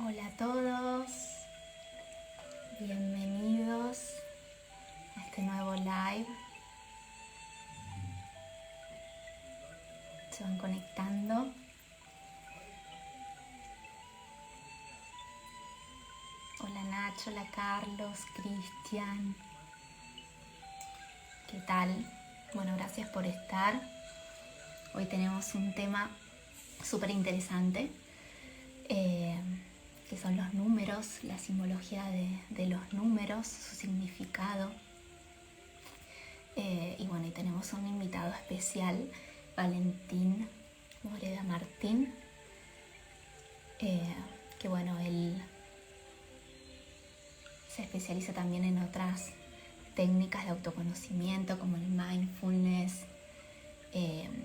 Hola a todos, bienvenidos a este nuevo live. Se van conectando. Hola Nacho, hola Carlos, Cristian. ¿Qué tal? Bueno, gracias por estar. Hoy tenemos un tema súper interesante, que son los números, la simbología de los números, su significado. Y bueno, y tenemos un invitado especial, Valentín Moreda Martín, que bueno, él se especializa también en otras técnicas de autoconocimiento como el mindfulness,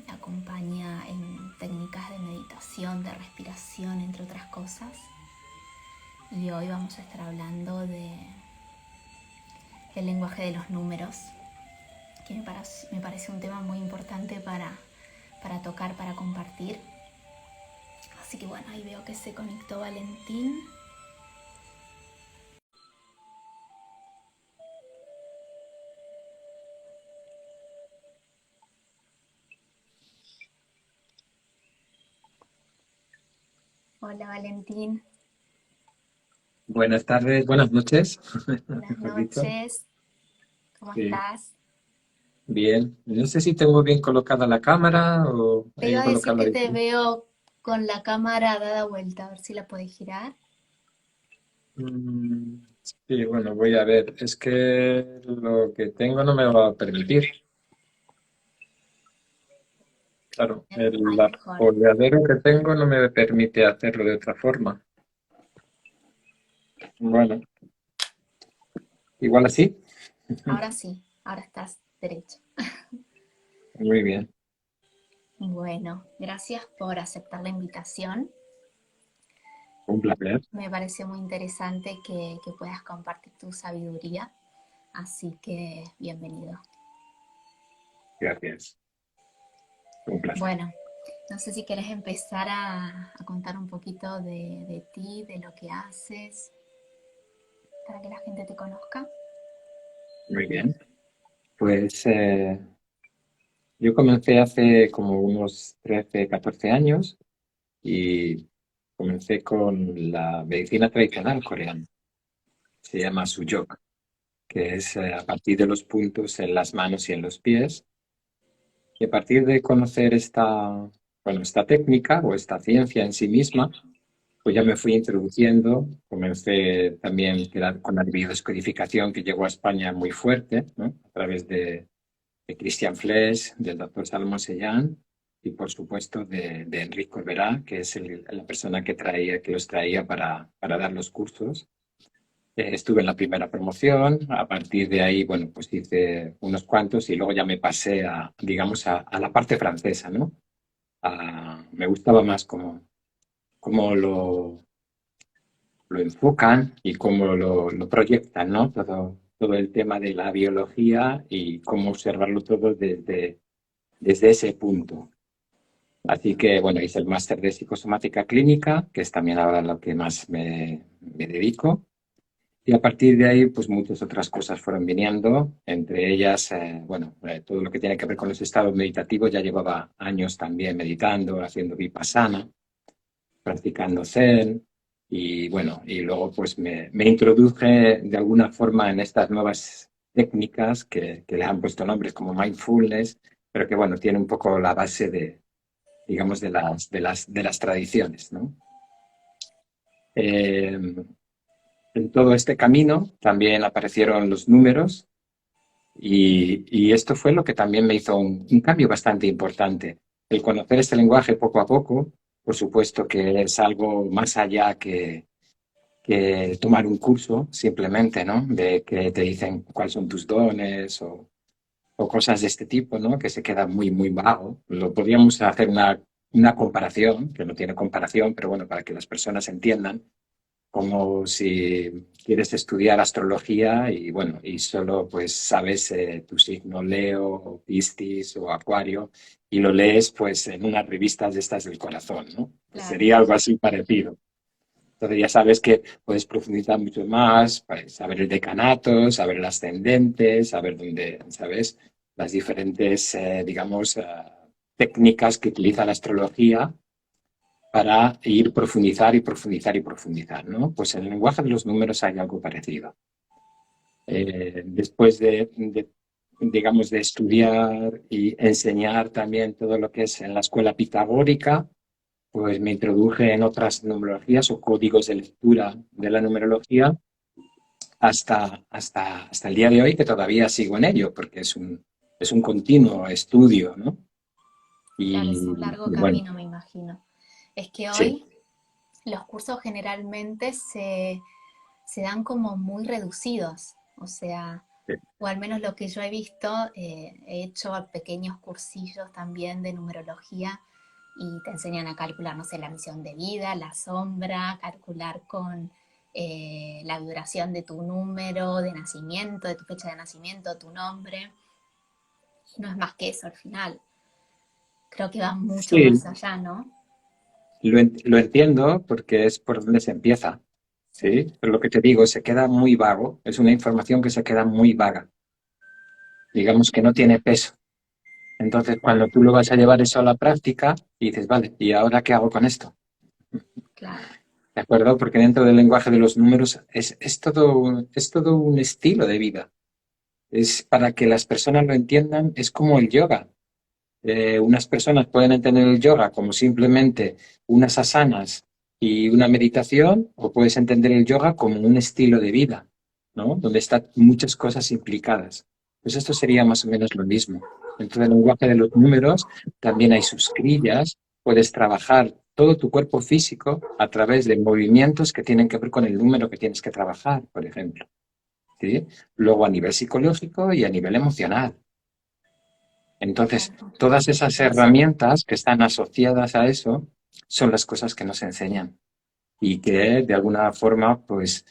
acompaña en técnicas de meditación, de respiración, entre otras cosas. Y hoy vamos a estar hablando del lenguaje de los números, que me parece un tema muy importante para tocar, para compartir. Así que bueno, ahí veo que se conectó Valentín. Hola Valentín. Buenas tardes, buenas noches, Buenas mejor dicho. noches. ¿Cómo Sí, estás? bien. No sé si tengo bien colocada la cámara o Te hay que iba a decir colocarla que te distinto. veo con la cámara dada vuelta, a ver si la podés girar. Sí, bueno, voy a ver. Es que lo que tengo no me va a permitir. Claro, el Ahí mejor. apoyadero que tengo no me permite hacerlo de otra forma. Bueno, igual así. Ahora sí, ahora estás derecho. Muy bien, Bueno, gracias por aceptar la invitación. un placer. Me pareció muy interesante que puedas compartir tu sabiduría, así que bienvenido. Gracias, un placer. Bueno, no sé si querés empezar a contar un poquito de ti, de lo que haces, para que la gente te conozca. Muy bien. Pues yo comencé hace como unos 13, 14 años y comencé con la medicina tradicional coreana. Se llama Sujok, que es a partir de los puntos en las manos y en los pies. Y a partir de conocer esta técnica o esta ciencia en sí misma, pues ya me fui introduciendo. Comencé también con la biodescodificación que llegó a España muy fuerte, ¿no? A través de Christian Flesch, del doctor Salomón Sellán y por supuesto de Enrique Corberá, que es la persona que los traía para dar los cursos. Estuve en la primera promoción, a partir de ahí, bueno, pues hice unos cuantos y luego ya me pasé digamos, a la parte francesa, ¿no? Me gustaba más cómo lo enfocan y cómo lo proyectan, ¿no? Todo el tema de la biología y cómo observarlo todo desde ese punto. Así que, bueno, hice el máster de psicosomática clínica, que es también ahora lo que más me dedico. Y a partir de ahí, pues muchas otras cosas fueron viniendo, entre ellas, todo lo que tiene que ver con los estados meditativos. Ya llevaba años también meditando, haciendo vipassana, practicando Zen. Y bueno, y luego pues me introduje de alguna forma en estas nuevas técnicas que le han puesto nombres como mindfulness, pero que bueno, tiene un poco la base digamos, de las tradiciones, ¿no? Eh, en todo este camino también aparecieron los números y esto fue lo que también me hizo un cambio bastante importante. El conocer este lenguaje poco a poco, por supuesto que es algo más allá que tomar un curso simplemente, ¿no? De que te dicen cuáles son tus dones o cosas de este tipo, ¿no? Que se queda muy, muy vago. Lo podríamos hacer una comparación, que no tiene comparación, pero bueno, para que las personas entiendan, como si quieres estudiar astrología y bueno, y solo pues sabes tu signo Leo, o Piscis o Acuario y lo lees pues en unas revistas de estas del corazón, ¿no? Pues Claro. sería algo así parecido. Entonces ya sabes que puedes profundizar mucho más, pues, saber el decanato, saber el ascendente, saber dónde, ¿sabes? Las diferentes, digamos, técnicas que utiliza la astrología para ir profundizar y profundizar y profundizar, ¿no? Pues en el lenguaje de los números hay algo parecido. Después digamos, de estudiar y enseñar también todo lo que es en la escuela pitagórica, pues me introduje en otras numerologías o códigos de lectura de la numerología hasta el día de hoy, que todavía sigo en ello, porque es un continuo estudio, ¿no? Claro, es un Y largo bueno, camino, me imagino. Es que sí, hoy los cursos generalmente se dan como muy reducidos, o sea, o al menos lo que yo he visto, he hecho pequeños cursillos también de numerología y te enseñan a calcular, no sé, la misión de vida, la sombra, calcular con la vibración de tu número de nacimiento, de tu fecha de nacimiento, tu nombre. Y no es más que eso al final. Creo que va mucho más sí, allá, ¿no? lo entiendo porque es por donde se empieza, Sí, ¿sí? Pero lo que te digo, se queda muy vago, es una información que se queda muy vaga, digamos que no tiene peso. Entonces, cuando tú lo vas a llevar eso a la práctica, dices, vale, ¿y ahora qué hago con esto? claro. ¿De acuerdo? Porque dentro del lenguaje de los números es todo un estilo de vida. Es para que las personas lo entiendan, es como el yoga. Unas personas pueden entender el yoga como simplemente unas asanas y una meditación, o puedes entender el yoga como un estilo de vida, ¿no? Donde están muchas cosas implicadas. Pues esto sería más o menos lo mismo. Dentro del lenguaje de los números también hay sus grillas, puedes trabajar todo tu cuerpo físico a través de movimientos que tienen que ver con el número que tienes que trabajar, por ejemplo, ¿sí? Luego a nivel psicológico y a nivel emocional. Entonces, Claro. todas esas herramientas que están asociadas a eso son las cosas que nos enseñan y que de alguna forma, pues,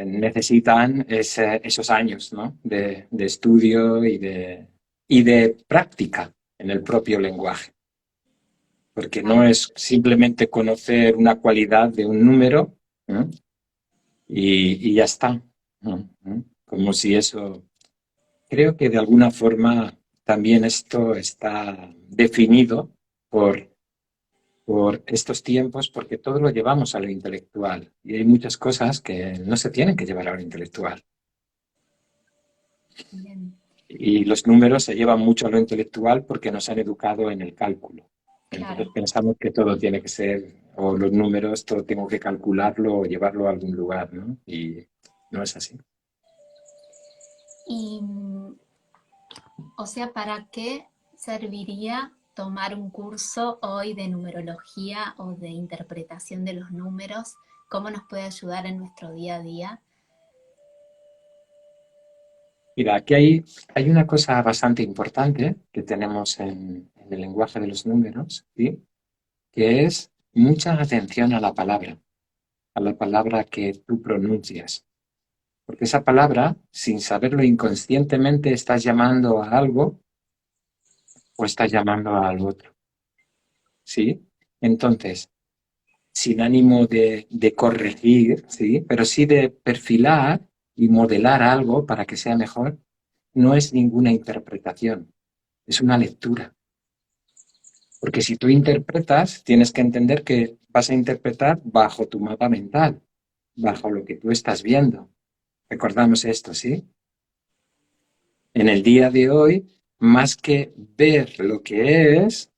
necesitan esos años, ¿no? De estudio y de práctica en el propio lenguaje. Porque no Claro. es simplemente conocer una cualidad de un número, ¿no? Y ya está, ¿no? ¿no? Como si eso. Creo que de alguna forma también esto está definido por, por estos tiempos, porque todo lo llevamos a lo intelectual y hay muchas cosas que no se tienen que llevar a lo intelectual. Bien. Y los números se llevan mucho a lo intelectual porque nos han educado en el cálculo. Entonces Claro. pensamos que todo tiene que ser, o los números, todo tengo que calcularlo o llevarlo a algún lugar, ¿no? Y no es así. Y, o sea, ¿para qué serviría tomar un curso hoy de numerología o de interpretación de los números? ¿Cómo nos puede ayudar en nuestro día a día? Mira, aquí hay una cosa bastante importante que tenemos en el lenguaje de los números, ¿sí? Que es mucha atención a la palabra que tú pronuncias. Porque esa palabra, sin saberlo inconscientemente, estás llamando a algo o estás llamando al otro, ¿sí? Entonces, sin ánimo de corregir, ¿sí? Pero sí de perfilar y modelar algo para que sea mejor, no es ninguna interpretación, es una lectura. Porque si tú interpretas, tienes que entender que vas a interpretar bajo tu mapa mental, bajo lo que tú estás viendo. Recordamos esto, ¿sí? En el día de hoy, más que ver lo que es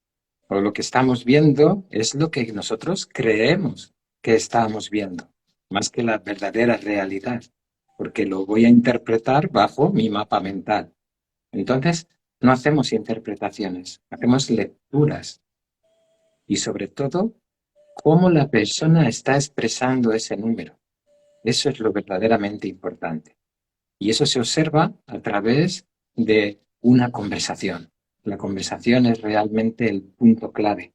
o lo que estamos viendo, es lo que nosotros creemos que estamos viendo, más que la verdadera realidad, porque lo voy a interpretar bajo mi mapa mental. Entonces, no hacemos interpretaciones, hacemos lecturas y sobre todo cómo la persona está expresando ese número. Eso es lo verdaderamente importante. Y eso se observa a través de una conversación. La conversación es realmente el punto clave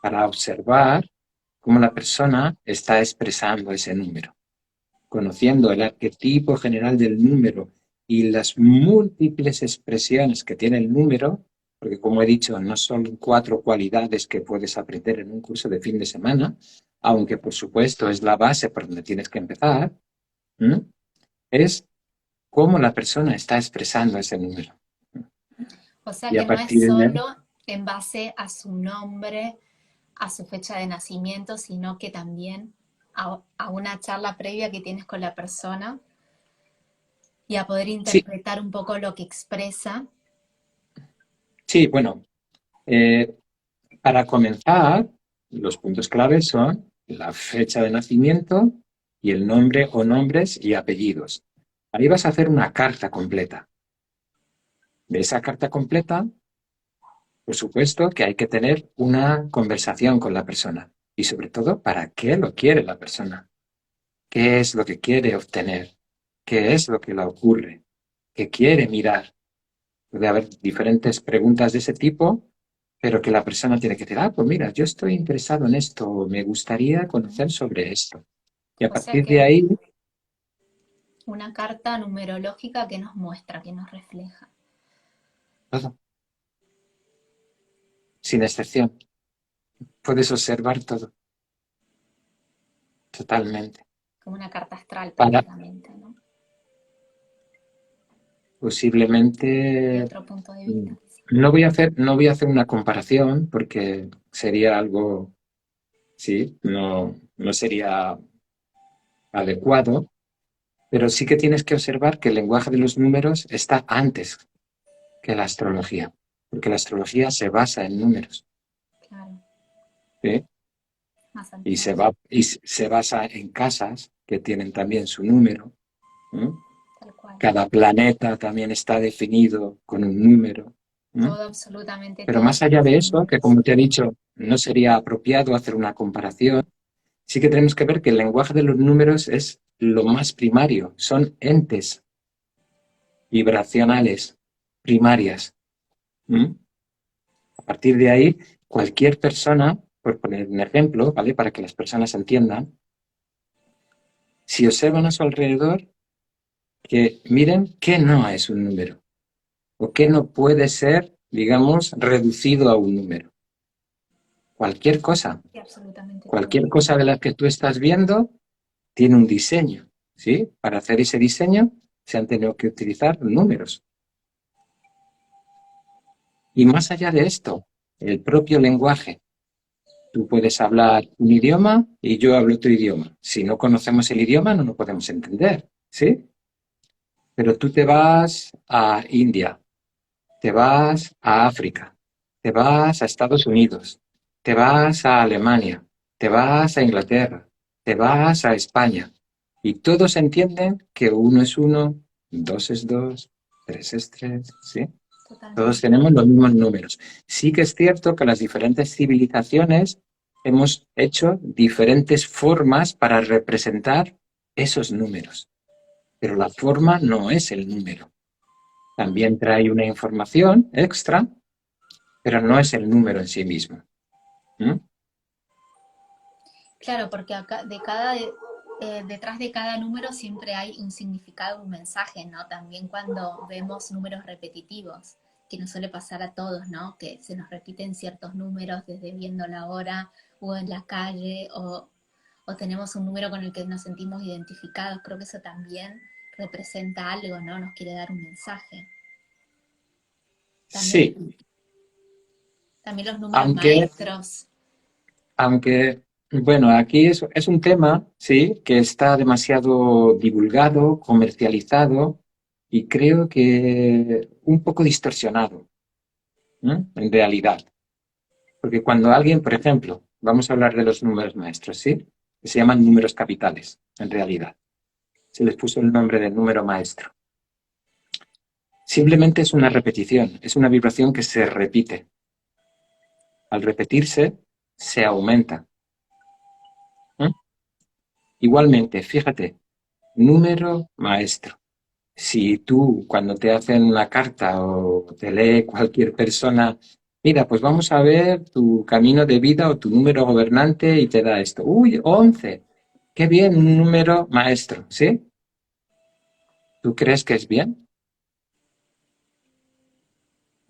para observar cómo la persona está expresando ese número. Conociendo el arquetipo general del número y las múltiples expresiones que tiene el número, porque como he dicho, no son 4 cualidades que puedes aprender en un curso de fin de semana, aunque por supuesto es la base por donde tienes que empezar, ¿m? Es cómo la persona está expresando ese número. O sea Y a que no es partir de ahí, solo en base a su nombre, a su fecha de nacimiento, sino que también a una charla previa que tienes con la persona y a poder sí, interpretar un poco lo que expresa. sí, bueno, eh, para comenzar, los puntos claves son la fecha de nacimiento y el nombre o nombres y apellidos. Ahí vas a hacer una carta completa. De esa carta completa, por supuesto que hay que tener una conversación con la persona y sobre todo, ¿para qué lo quiere la persona? ¿Qué es lo que quiere obtener? ¿Qué es lo que le ocurre? ¿Qué quiere mirar? Puede haber diferentes preguntas de ese tipo, pero que la persona tiene que decir, ah, pues mira, yo estoy interesado en esto, me gustaría conocer sobre esto. Y a O sea partir de que ahí, una carta numerológica que nos muestra, que nos refleja, todo, sin excepción. Puedes observar todo, totalmente. como una carta astral Para prácticamente, ¿no? De posiblemente, otro punto de vista, quizás. no voy a hacer una comparación porque sería algo, sí, no sería adecuado, pero sí que tienes que observar que el lenguaje de los números está antes que la astrología, porque la astrología se basa en números, Claro, ¿sí? más Y antiguo, se basa en casas que tienen también su número, ¿no? tal cual. Cada planeta también está definido con un número, ¿no? Todo, absolutamente Pero todo más se allá basa de en eso, que números. como te he dicho, no sería apropiado hacer una comparación, sí que tenemos que ver que el lenguaje de los números es lo más primario, son entes vibracionales primarias. ¿M? A partir de ahí, cualquier persona, por poner un ejemplo, ¿vale? Para que las personas entiendan, si observan a su alrededor, que miren qué no es un número o qué no puede ser, digamos, reducido a un número. Y absolutamente todo. Cualquier cosa de la que tú estás viendo tiene un diseño, ¿sí? Para hacer ese diseño se han tenido que utilizar números. Y más allá de esto, el propio lenguaje. Tú puedes hablar un idioma y yo hablo otro idioma. Si no conocemos el idioma, no nos podemos entender, ¿sí? Pero tú te vas a India, te vas a África, te vas a Estados Unidos, te vas a Alemania, te vas a Inglaterra, te vas a España y todos entienden que uno es uno, dos es dos, tres es tres, ¿sí? Todos Totalmente. tenemos los mismos números. Sí que es cierto que las diferentes civilizaciones hemos hecho diferentes formas para representar esos números, pero la forma no es el número. También trae una información extra, pero no es el número en sí mismo. ¿Mm? Claro, porque acá detrás de cada número siempre hay un significado, un mensaje, ¿no? También cuando vemos números repetitivos, que nos suele pasar a todos, ¿no? Que se nos repiten ciertos números desde viendo la hora o en la calle o tenemos un número con el que nos sentimos identificados. Creo que eso también representa algo, ¿no? Nos quiere dar un mensaje. También, Sí, también los números aunque, maestros. bueno, aquí es un tema, sí, que está demasiado divulgado, comercializado y creo que un poco distorsionado, ¿no? En realidad. Porque cuando alguien, por ejemplo, vamos a hablar de los números maestros, ¿sí? Que se llaman números capitales, en realidad. Se les puso el nombre de número maestro. Simplemente es una repetición, es una vibración que se repite. Al repetirse, se aumenta. ¿Eh? Igualmente, fíjate, número maestro. Si tú, cuando te hacen una carta o te lee cualquier persona, mira, pues vamos a ver tu camino de vida o tu número gobernante y te da esto. Uy, 11. Qué bien, un número maestro, ¿sí? ¿Tú crees que es bien?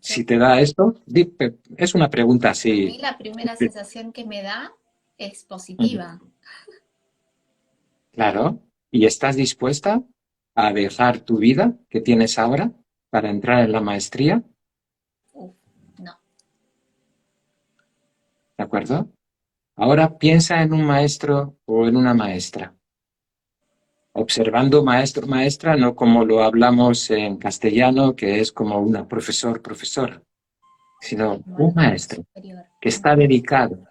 Yo, Si te da esto, es una pregunta a mí así. la primera sensación que me da es Ujú. positiva. Claro. ¿Y estás dispuesta a dejar tu vida que tienes ahora para entrar en la maestría? Uf, no. ¿De acuerdo? Ahora piensa en un maestro o en una maestra. Observando maestro, maestra, no como lo hablamos en castellano, que es como una profesor, profesora, sino Como un algo maestro superior. que está dedicado,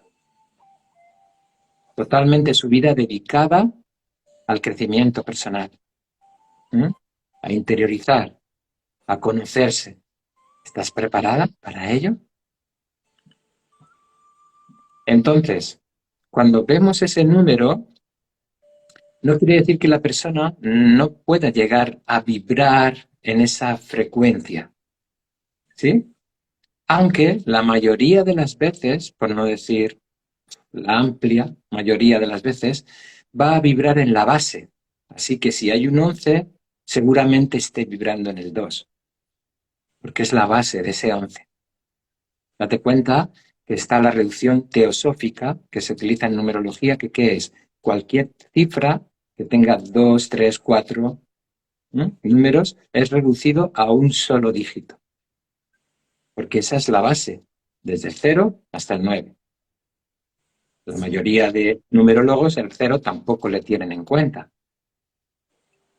totalmente su vida dedicada al crecimiento personal, ¿m? A interiorizar, a conocerse. ¿Estás preparada para ello? Entonces, cuando vemos ese número, no quiere decir que la persona no pueda llegar a vibrar en esa frecuencia, ¿sí? Aunque la mayoría de las veces, por no decir la amplia mayoría de las veces, va a vibrar en la base. Así que si hay un 11, seguramente esté vibrando en el 2, porque es la base de ese 11. Date cuenta que está la reducción teosófica que se utiliza en numerología, que ¿qué es? Cualquier cifra que tenga 2, 3, 4 números es reducido a un solo dígito, porque esa es la base, desde el 0 hasta el 9. La Sí, mayoría de numerólogos el 0 tampoco le tienen en cuenta.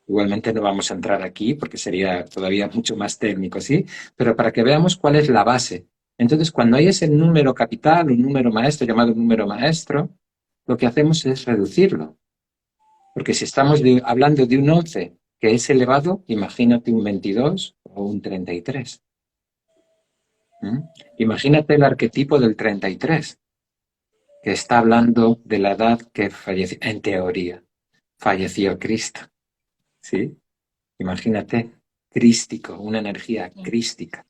Igualmente no vamos a entrar aquí porque sería todavía mucho más técnico, ¿sí? Pero para que veamos cuál es la base. Entonces, cuando hay ese número capital, un número maestro llamado número maestro, lo que hacemos es reducirlo. Porque si estamos hablando de un 11 que es elevado, imagínate un 22 o un 33. ¿Mm? Imagínate el arquetipo del 33, que está hablando de la edad que falleció, en teoría, falleció Cristo, ¿sí? Imagínate, crístico, una energía sí. crística.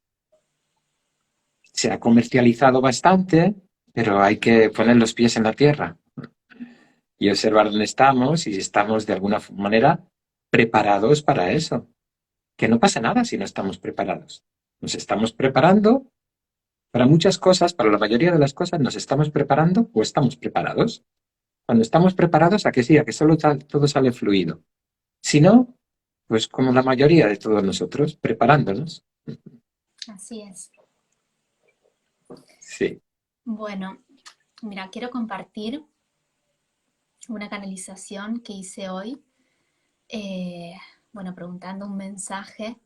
Se ha comercializado bastante, pero hay que poner los pies en la tierra y observar dónde estamos y si estamos de alguna manera preparados para eso. Que no pasa nada si no estamos preparados. Nos estamos preparando para muchas cosas, para la mayoría de las cosas nos estamos preparando o estamos preparados. Cuando estamos preparados, a que sí, a que solo todo sale fluido. Si no, pues como la mayoría de todos nosotros, preparándonos. Así es. Sí. Bueno, mira, quiero compartir una canalización que hice hoy. eh, bueno, preguntando un mensaje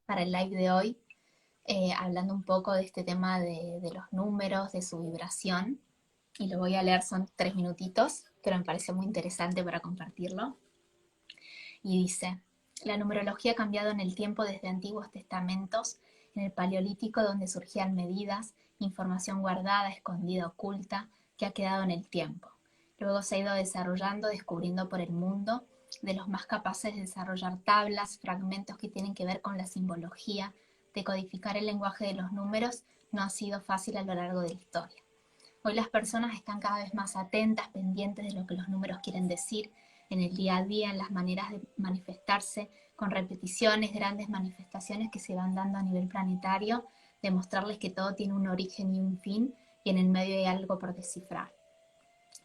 para el live de hoy, hablando un poco de este tema de los números, de su vibración. Y lo voy a leer, son 3 minutitos, pero me parece muy interesante para compartirlo. Y dice, la numerología ha cambiado en el tiempo desde antiguos testamentos, en el paleolítico donde surgían medidas, información guardada, escondida, oculta, que ha quedado en el tiempo. Luego se ha ido desarrollando, descubriendo por el mundo, de los más capaces de desarrollar tablas, fragmentos que tienen que ver con la simbología, de codificar el lenguaje de los números, no ha sido fácil a lo largo de la historia. Hoy las personas están cada vez más atentas, pendientes de lo que los números quieren decir en el día a día, en las maneras de manifestarse, con repeticiones, grandes manifestaciones que se van dando a nivel planetario, demostrarles que todo tiene un origen y un fin, y en el medio hay algo por descifrar.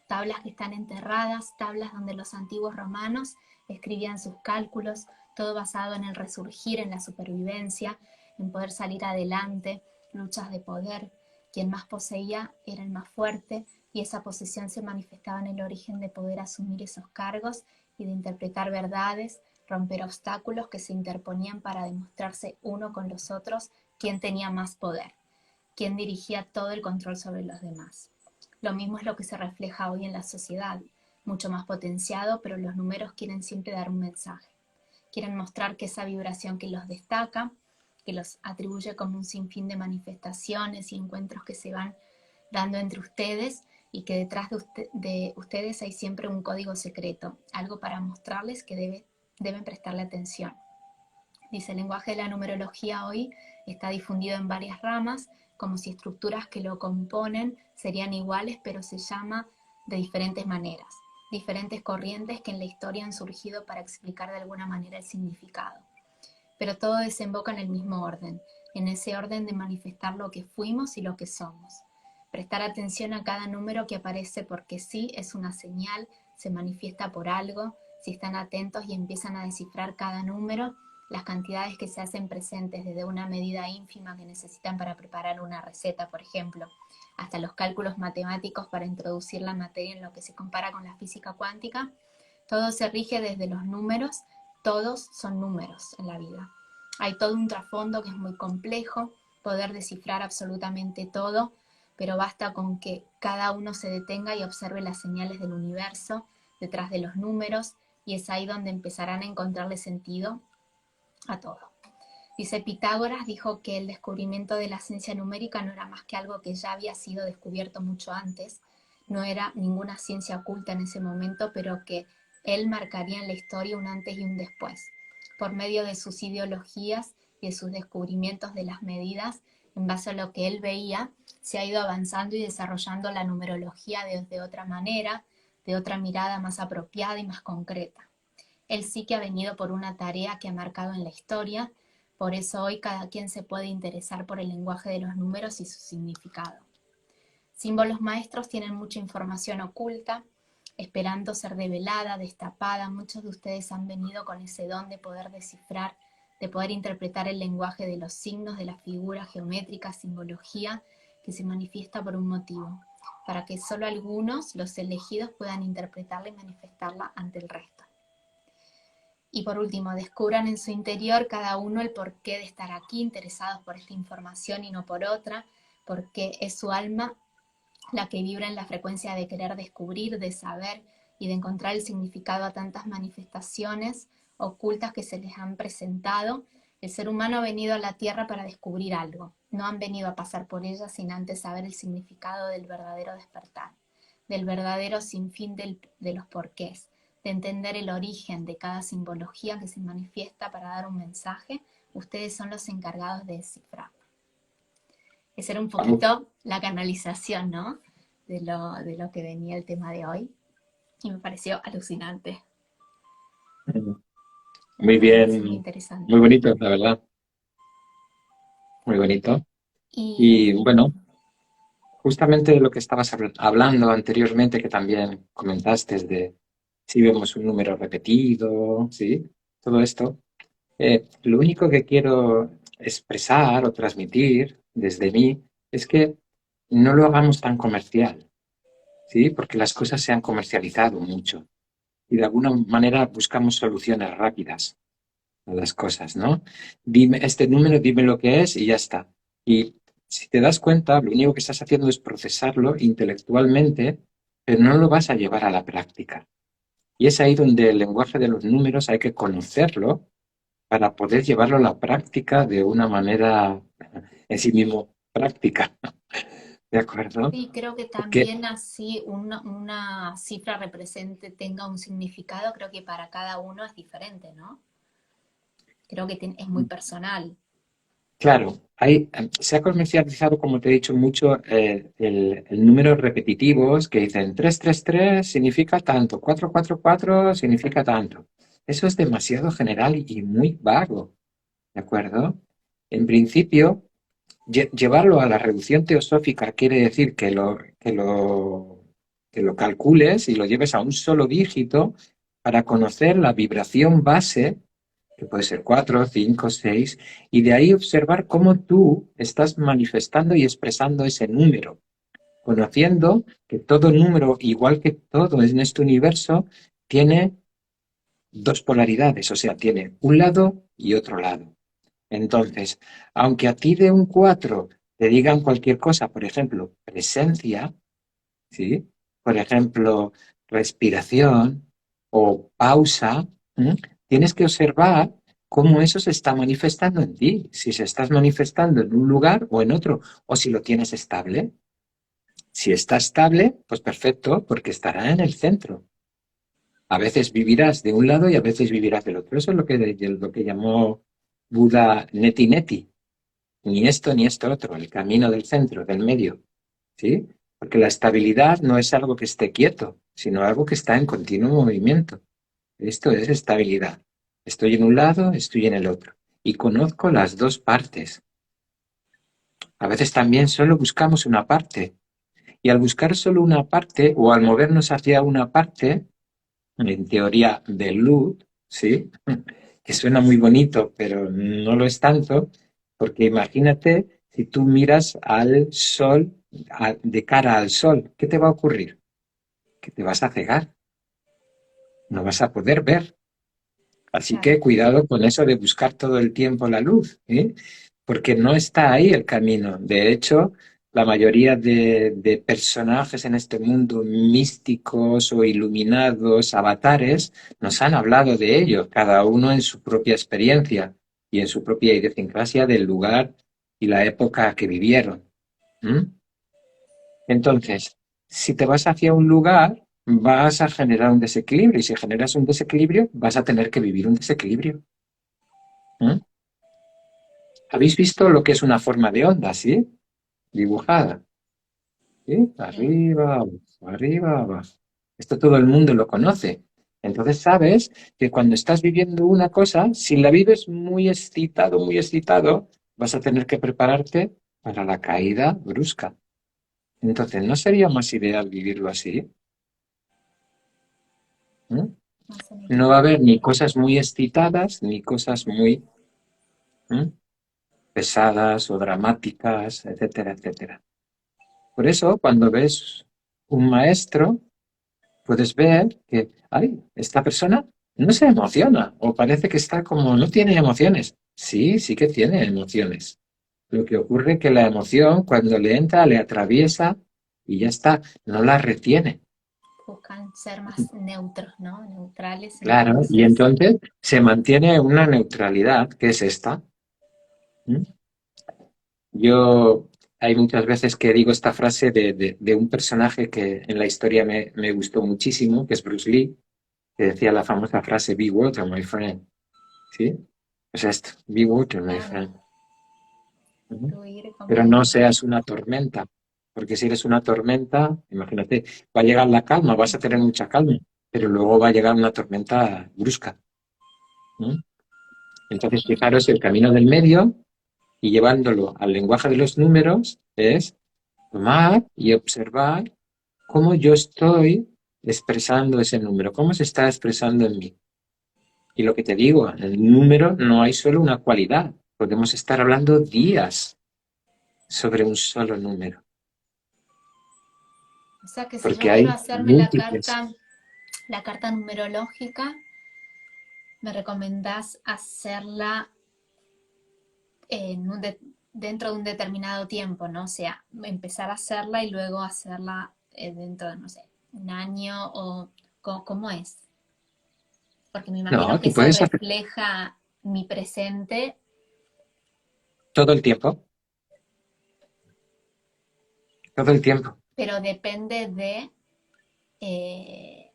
Tablas que están enterradas, tablas donde los antiguos romanos escribían sus cálculos, todo basado en el resurgir, en la supervivencia, en poder salir adelante, luchas de poder. Quien más poseía era el más fuerte y esa posesión se manifestaba en el origen de poder asumir esos cargos y de interpretar verdades, romper obstáculos que se interponían para demostrarse uno con los otros quién tenía más poder, quién dirigía todo el control sobre los demás. Lo mismo es lo que se refleja hoy en la sociedad, mucho más potenciado, pero los números quieren siempre dar un mensaje. Quieren mostrar que esa vibración que los destaca, que los atribuye como un sinfín de manifestaciones y encuentros que se van dando entre ustedes y que detrás de ustedes hay siempre un código secreto, algo para mostrarles que deben prestarle atención. Dice, el lenguaje de la numerología hoy está difundido en varias ramas, como si estructuras que lo componen serían iguales, pero se llama de diferentes maneras, diferentes corrientes que en la historia han surgido para explicar de alguna manera el significado. Pero todo desemboca en el mismo orden, en ese orden de manifestar lo que fuimos y lo que somos. Prestar atención a cada número que aparece porque sí, es una señal, se manifiesta por algo. Si están atentos y empiezan a descifrar cada número, las cantidades que se hacen presentes, desde una medida ínfima que necesitan para preparar una receta, por ejemplo, hasta los cálculos matemáticos para introducir la materia en lo que se compara con la física cuántica, todo se rige desde los números, todos son números en la vida. Hay todo un trasfondo que es muy complejo, poder descifrar absolutamente todo, pero basta con que cada uno se detenga y observe las señales del universo detrás de los números, y es ahí donde empezarán a encontrarle sentido a todo. Dice Pitágoras, dijo que el descubrimiento de la ciencia numérica no era más que algo que ya había sido descubierto mucho antes, no era ninguna ciencia oculta en ese momento, pero que él marcaría en la historia un antes y un después, por medio de sus ideologías y de sus descubrimientos de las medidas. En base a lo que él veía, se ha ido avanzando y desarrollando la numerología de otra manera, de otra mirada más apropiada y más concreta. Él sí que ha venido por una tarea que ha marcado en la historia, por eso hoy cada quien se puede interesar por el lenguaje de los números y su significado. Símbolos maestros tienen mucha información oculta, esperando ser develada, destapada. Muchos de ustedes han venido con ese don de poder descifrar, de poder interpretar el lenguaje de los signos, de las figuras geométricas, simbología, que se manifiesta por un motivo, para que solo algunos, los elegidos, puedan interpretarla y manifestarla ante el resto. Y por último, descubran en su interior cada uno el porqué de estar aquí, interesados por esta información y no por otra, porque es su alma la que vibra en la frecuencia de querer descubrir, de saber y de encontrar el significado a tantas manifestaciones ocultas que se les han presentado. El ser humano ha venido a la Tierra para descubrir algo, no han venido a pasar por ella sin antes saber el significado del verdadero despertar, del verdadero sinfín de los porqués, de entender el origen de cada simbología que se manifiesta para dar un mensaje. Ustedes son los encargados de descifrar. Esa era un poquito la canalización, ¿no? De lo que venía el tema de hoy. Y me pareció alucinante. Muy bien, muy interesante. muy bonito, la verdad. Muy bonito. Y bueno, justamente de lo que estabas hablando anteriormente, que también comentaste, de si vemos un número repetido, ¿sí? Todo esto. Lo único que quiero expresar o transmitir desde mí es que no lo hagamos tan comercial, ¿sí? Porque las cosas se han comercializado mucho y de alguna manera buscamos soluciones rápidas a las cosas, ¿no? Dime este número, dime lo que es y ya está. Y si te das cuenta, lo único que estás haciendo es procesarlo intelectualmente, pero no lo vas a llevar a la práctica. Y es ahí donde el lenguaje de los números hay que conocerlo para poder llevarlo a la práctica de una manera en sí mismo práctica. ¿De acuerdo? Sí, creo que Porque, también así una cifra represente, tenga un significado, creo que para cada uno es diferente, ¿no? Creo que es muy personal. claro, se ha comercializado, como te he dicho, mucho el número repetitivos que dicen 333 significa tanto, 444 significa tanto. Eso es demasiado general y muy vago, ¿de acuerdo? En principio, llevarlo a la reducción teosófica quiere decir que lo calcules y lo lleves a un solo dígito para conocer la vibración base, que puede ser 4, 5, 6, y de ahí observar cómo tú estás manifestando y expresando ese número, conociendo que todo número, igual que todo en este universo, tiene dos polaridades, o sea, tiene un lado y otro lado. Entonces, aunque a ti de un 4 te digan cualquier cosa, por ejemplo, presencia, ¿sí? Por ejemplo, respiración o pausa, ¿m? Tienes que observar cómo eso se está manifestando en ti, si se está manifestando en un lugar o en otro, o si lo tienes estable. Si está estable, pues perfecto, porque estará en el centro. A veces vivirás de un lado y a veces vivirás del otro. Eso es lo que llamó Buda neti neti. Ni esto ni esto otro, el camino del centro, del medio, ¿sí? Porque la estabilidad no es algo que esté quieto, sino algo que está en continuo movimiento. Esto es estabilidad. Estoy en un lado, estoy en el otro. Y conozco las dos partes. A veces también solo buscamos una parte Y al buscar solo una parte o al movernos hacia una parte, en teoría de luz, ¿sí? Que suena muy bonito, pero no lo es tanto, porque imagínate si tú miras al sol, de cara al sol, ¿qué te va a ocurrir? Que te vas a cegar, no vas a poder ver. Así Claro. que cuidado con eso de buscar todo el tiempo la luz, ¿eh? Porque no está ahí el camino. De hecho, la mayoría de personajes en este mundo místicos o iluminados, avatares, nos han hablado de ello, cada uno en su propia experiencia y en su propia idiosincrasia del lugar y la época que vivieron. ¿M? Entonces, si te vas hacia un lugar, vas a generar un desequilibrio y si generas un desequilibrio, vas a tener que vivir un desequilibrio. ¿Mm? ¿Habéis visto lo que es una forma de onda, sí? Dibujada. ¿Sí? Sí. Arriba, abajo. Esto todo el mundo lo conoce. Entonces sabes que cuando estás viviendo una cosa, si la vives muy excitado, vas a tener que prepararte para la caída brusca. Entonces, ¿no sería más ideal vivirlo así? ¿Mm? Más en No va a haber equilibrio. ni cosas muy excitadas, ni cosas muy pesadas o dramáticas, etcétera, etcétera. Por eso, cuando ves un maestro, puedes ver que, ay, esta persona no se emociona o parece que está como, no tiene emociones. Sí, sí que tiene emociones. Lo que ocurre es que la emoción, cuando le entra, le atraviesa y ya está, no la retiene. Buscan ser más neutros, ¿no? Neutrales, Claro, y entonces. entonces se mantiene una neutralidad, que es esta. ¿Mm? Yo hay muchas veces que digo esta frase de un personaje que en la historia me gustó muchísimo, que es Bruce Lee, que decía la famosa frase, Be water, my friend. ¿Sí? Pues esto, be water, my Claro, friend. Ujú. fluir Pero no como... seas una tormenta, porque si eres una tormenta, imagínate, va a llegar la calma, vas a tener mucha calma, pero luego va a llegar una tormenta brusca. ¿Mm? Entonces, fijaros, el camino del medio y llevándolo al lenguaje de los números es tomar y observar cómo yo estoy expresando ese número, cómo se está expresando en mí. Y lo que te digo, en el número no hay solo una cualidad, podemos estar hablando días sobre un solo número, O sea que si porque yo quiero hay hacerme múltiples. la carta numerológica, me recomendás hacerla en dentro de un determinado tiempo, ¿no? O sea, empezar a hacerla y luego hacerla dentro de, no sé, un año o cómo es. Porque me imagino No, que tú eso puedes hacer refleja mi presente, todo el tiempo, todo el tiempo. pero depende de, eh,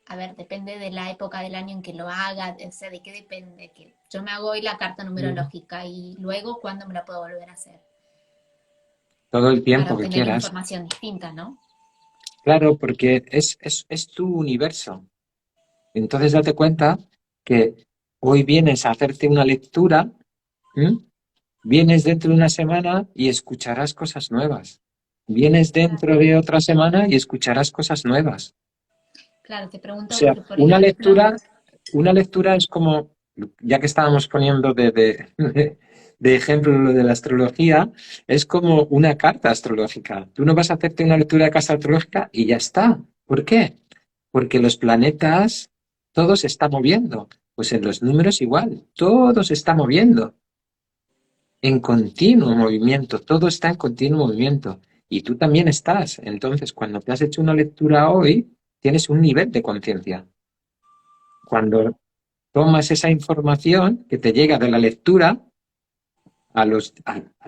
a ver, depende de la época del año en que lo haga, o sea, de qué depende. Que yo me hago hoy la carta numerológica y luego cuándo me la puedo volver a hacer Todo el para tiempo que obtener quieras. información distinta, ¿no? Claro, porque es tu universo. Entonces date cuenta que hoy vienes a hacerte una lectura, ¿m? Vienes dentro de una semana y escucharás cosas nuevas. Vienes Claro, dentro de otra semana y escucharás cosas nuevas. claro, te O pregunto sea, porque, por ejemplo, una lectura es como, ya que estábamos poniendo de ejemplo lo de la astrología, es como una carta astrológica. Tú no vas a hacerte una lectura de carta astrológica y ya está. ¿Por qué? Porque los planetas, todo se está moviendo. Pues en los números igual, todo se está moviendo en continuo movimiento, todo está en continuo movimiento y tú también estás. Entonces, cuando te has hecho una lectura hoy, tienes un nivel de conciencia. Cuando tomas esa información que te llega de la lectura, al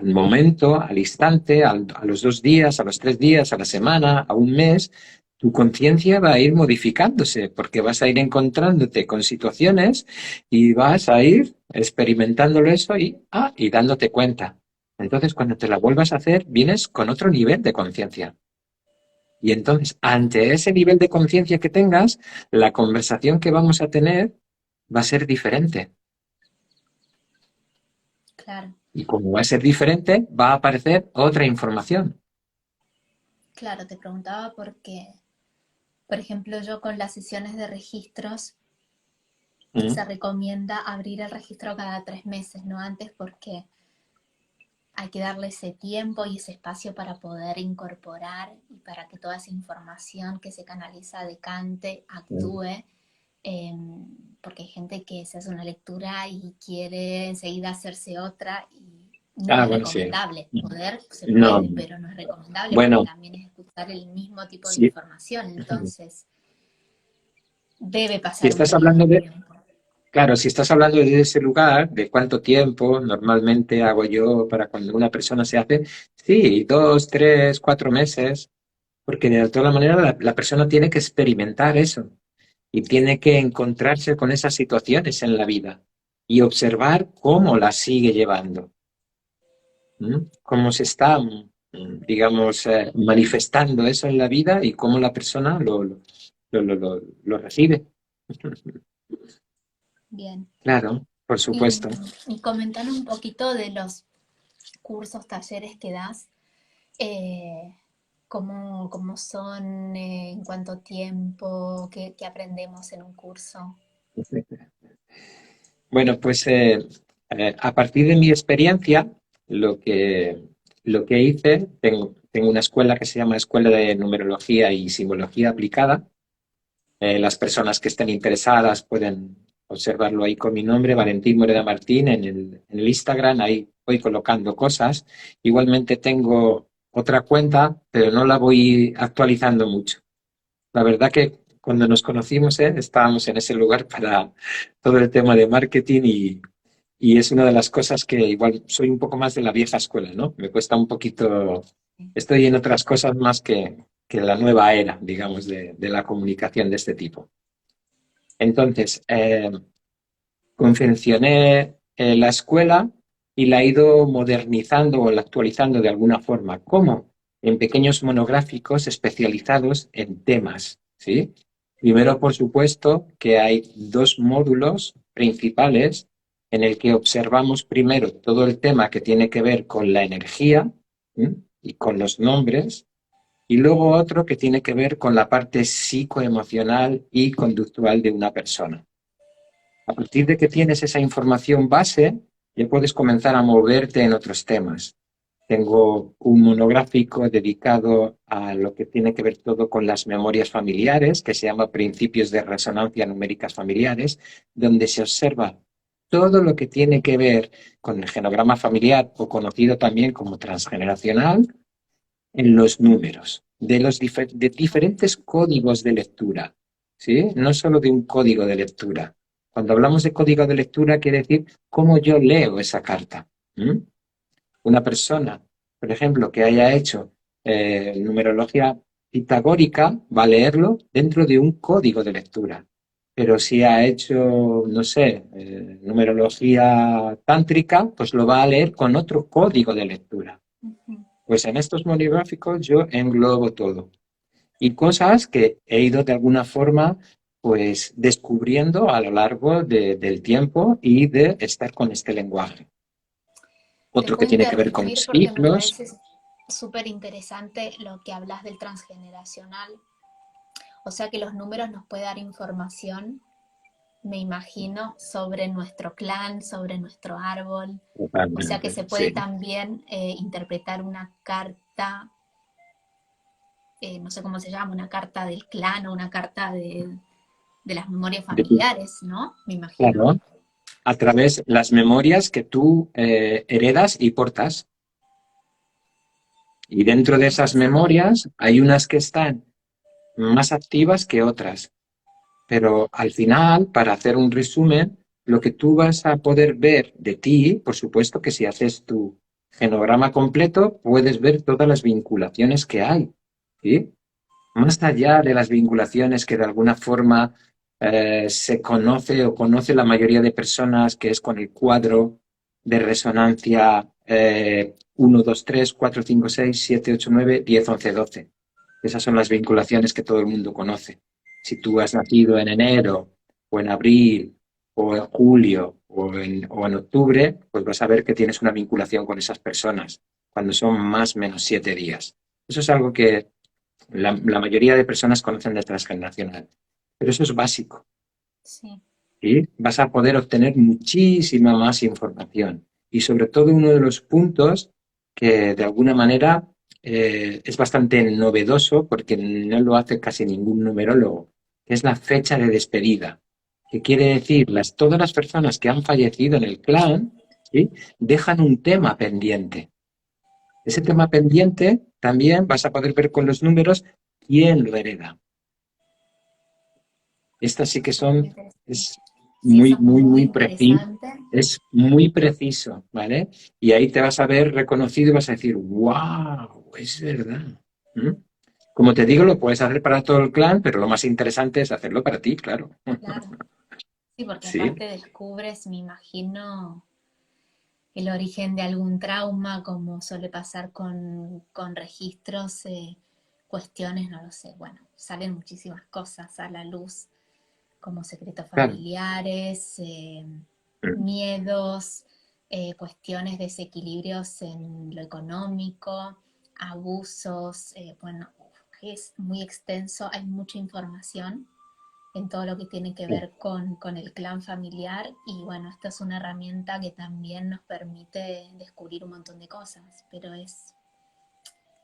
momento, al instante, a los 2 días, a los 3 días, a la semana, a un mes, tu conciencia va a ir modificándose porque vas a ir encontrándote con situaciones y vas a ir experimentándolo eso y dándote cuenta. Entonces, cuando te la vuelvas a hacer, vienes con otro nivel de conciencia. Y entonces, ante ese nivel de conciencia que tengas, la conversación que vamos a tener va a ser diferente. claro, Y como va a ser diferente, va a aparecer otra información. Claro, te preguntaba porque, por ejemplo, yo con las sesiones de registros se ¿Mm? recomienda abrir el registro cada 3 meses, no antes, porque hay que darle ese tiempo y ese espacio para poder incorporar y para que toda esa información que se canaliza decante, Mm. actúe, eh, porque hay gente que se hace una lectura y quiere enseguida hacerse otra y no Ah, es bueno, sí. recomendable. Poder se No, puede, pero no es recomendable porque bueno, también es escuchar el mismo tipo de sí. información, entonces debe Si pasar un estás periodo hablando de de, tiempo. claro, si estás hablando de ese lugar, de cuánto tiempo normalmente hago yo para cuando una persona se hace, sí, 2, 3, 4 meses, porque de todas maneras la persona tiene que experimentar eso y tiene que encontrarse con esas situaciones en la vida y observar cómo las sigue llevando. ¿Mm? Cómo se está, digamos, manifestando eso en la vida y cómo la persona lo recibe. Bien. Claro, por Y, supuesto. y comentar un poquito de los cursos, talleres que das, eh, cómo son, en cuánto tiempo, qué aprendemos en un curso. Bueno, pues a partir de mi experiencia, lo que, lo que hice, tengo una escuela que se llama Escuela de Numerología y Simbología Aplicada. Las personas que estén interesadas pueden observarlo ahí con mi nombre, Valentín Moreda Martín, en el Instagram. Ahí voy colocando cosas. Igualmente tengo otra cuenta, pero no la voy actualizando mucho. La verdad que cuando nos conocimos, estábamos en ese lugar para todo el tema de marketing y es una de las cosas que igual soy un poco más de la vieja escuela, ¿no? Me cuesta un poquito, estoy en otras cosas más que la nueva era, digamos, de la comunicación de este tipo. Entonces, confeccioné la escuela y la he ido modernizando o la actualizando de alguna forma. ¿Cómo? En pequeños monográficos especializados en temas, ¿sí? Primero, por supuesto, que hay dos módulos principales en el que observamos primero todo el tema que tiene que ver con la energía, ¿sí? Y con los nombres, y luego otro que tiene que ver con la parte psicoemocional y conductual de una persona. A partir de que tienes esa información base, ya puedes comenzar a moverte en otros temas. Tengo un monográfico dedicado a lo que tiene que ver todo con las memorias familiares, que se llama Principios de Resonancia Numéricas Familiares, donde se observa todo lo que tiene que ver con el genograma familiar o conocido también como transgeneracional en los números, de diferentes códigos de lectura, ¿sí? No solo de un código de lectura. Cuando hablamos de código de lectura, quiere decir cómo yo leo esa carta. ¿Mm? Una persona, por ejemplo, que haya hecho numerología pitagórica, va a leerlo dentro de un código de lectura. Pero si ha hecho, no sé, numerología tántrica, pues lo va a leer con otro código de lectura. Ujú. Pues en estos monográficos yo englobo todo y cosas que he ido de alguna forma pues descubriendo a lo largo del tiempo y de estar con este lenguaje. Te Otro que puedo tiene que ver con interrumpir porque me ciclos. parece súper interesante lo que hablas del transgeneracional. O sea que los números nos pueden dar información, me imagino, sobre nuestro clan, sobre nuestro árbol. O sea que Totalmente, se puede sí. también interpretar una carta, no sé cómo se llama, una carta del clan o una carta de las memorias De tu- familiares, ¿no? Me imagino. claro, a través de las memorias que tú heredas y portas. Y dentro de esas Interesante. memorias hay unas que están más activas que otras. Pero al final, para hacer un resumen, lo que tú vas a poder ver de ti, por supuesto que si haces tu genograma completo, puedes ver todas las vinculaciones que hay, ¿sí? Más allá de las vinculaciones que de alguna forma se conoce o conoce la mayoría de personas, que es con el cuadro de resonancia 1, 2, 3, 4, 5, 6, 7, 8, 9, 10, 11, 12. Esas son las vinculaciones que todo el mundo conoce. Si tú has nacido en enero o en abril o en julio o en octubre, pues vas a ver que tienes una vinculación con esas personas cuando son más o menos 7 días. Eso es algo que La mayoría de personas conocen de transgeneracional, pero eso es básico. Sí. ¿Sí? Vas a poder obtener muchísima más información. Y sobre todo uno de los puntos que de alguna manera es bastante novedoso porque no lo hace casi ningún numerólogo, que es la fecha de despedida. ¿Qué quiere decir? Todas las personas que han fallecido en el clan, ¿sí? Dejan un tema pendiente. Ese tema pendiente también vas a poder ver con los números quién lo hereda. Estas sí que Muy son, interesante. es Sí, eso es muy muy preciso, interesante. es muy preciso, ¿vale? Y ahí te vas a ver reconocido y vas a decir, wow, es verdad. ¿Mm? Como te digo, lo puedes hacer para todo el clan, pero lo más interesante es hacerlo para ti, claro. Claro. Sí, porque Sí, aparte descubres, me imagino, el origen de algún trauma, como suele pasar con registros, cuestiones, no lo sé. Bueno, salen muchísimas cosas a la luz, como secretos claro. familiares, Mm. miedos, cuestiones, desequilibrios en lo económico, abusos, bueno, es muy extenso, hay mucha información en todo lo que tiene que Sí. ver con el clan familiar y bueno, esta es una herramienta que también nos permite descubrir un montón de cosas, pero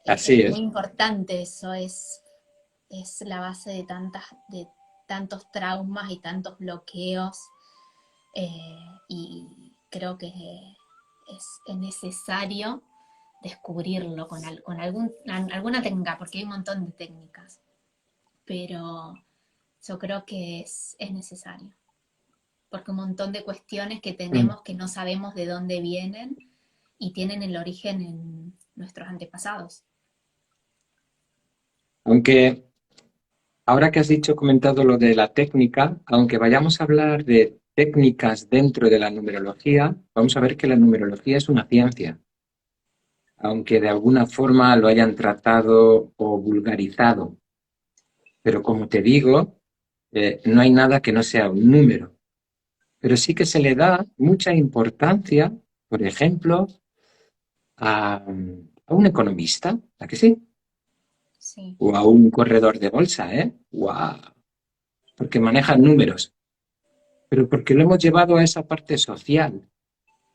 Así es muy es. importante eso, es la base de tantos traumas y tantos bloqueos, y creo que es necesario descubrirlo con alguna técnica, porque hay un montón de técnicas, pero yo creo que es necesario, porque un montón de cuestiones que Mm. tenemos que no sabemos de dónde vienen y tienen el origen en nuestros antepasados. Aunque ahora que has dicho, comentado lo de la técnica, aunque vayamos a hablar de técnicas dentro de la numerología, vamos a ver que la numerología es una ciencia, aunque de alguna forma lo hayan tratado o vulgarizado. Pero como te digo, no hay nada que no sea un número. Pero sí que se le da mucha importancia, por ejemplo, a un economista, ¿a que sí? Sí, O a un corredor de bolsa, ¿eh? ¡Guau! Porque manejan números, pero porque lo hemos llevado a esa parte social,